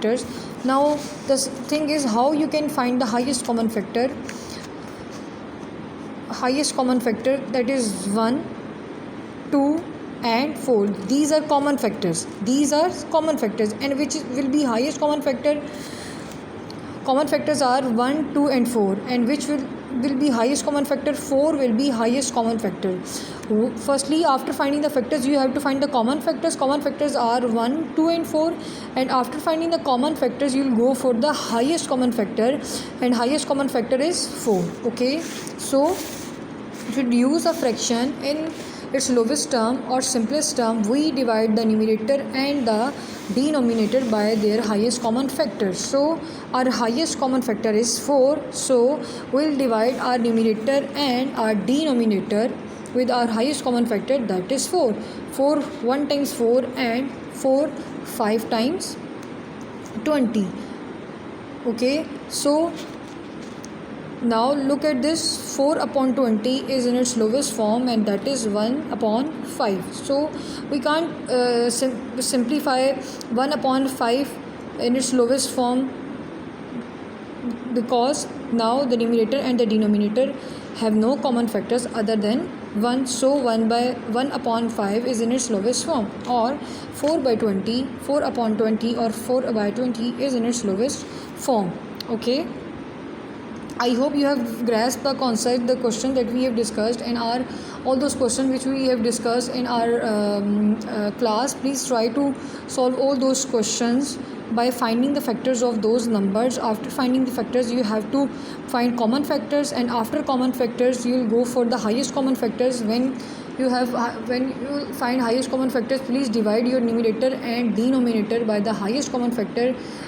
factors. Now the thing is how you can find the highest common factor. Highest common factor, that is 1, 2 and 4. These are common factors. These are common factors, and which will be highest common factor. Common factors are 1, 2 and 4, and which will be highest common factor. 4 will be highest common factor. Firstly, after finding the factors, you have to find the common factors. Common factors are 1, 2 and 4, and after finding the common factors, you will go for the highest common factor, and highest common factor is 4. Okay, so to use a fraction in its lowest term or simplest term, we divide the numerator and the denominator by their highest common factor. So our highest common factor is 4, so we'll divide our numerator and our denominator with our highest common factor, that is 4. 4 1 times 4 and 4 5 times 20. Okay, so now look at this. 4 upon 20 is in its lowest form, and that is 1 upon 5. So we can't simplify 1 upon 5 in its lowest form, because now the numerator and the denominator have no common factors other than 1. So 1 upon 5 is in its lowest form, or 4 by 20, 4 upon 20 or 4 by 20 is in its lowest form. Okay, I hope you have grasped the concept, the question that we have discussed, and all those questions which we have discussed in our class. Please try to solve all those questions by finding the factors of those numbers. After finding the factors, you have to find common factors, and after common factors, you will go for the highest common factors. When you find highest common factors, please divide your numerator and denominator by the highest common factor,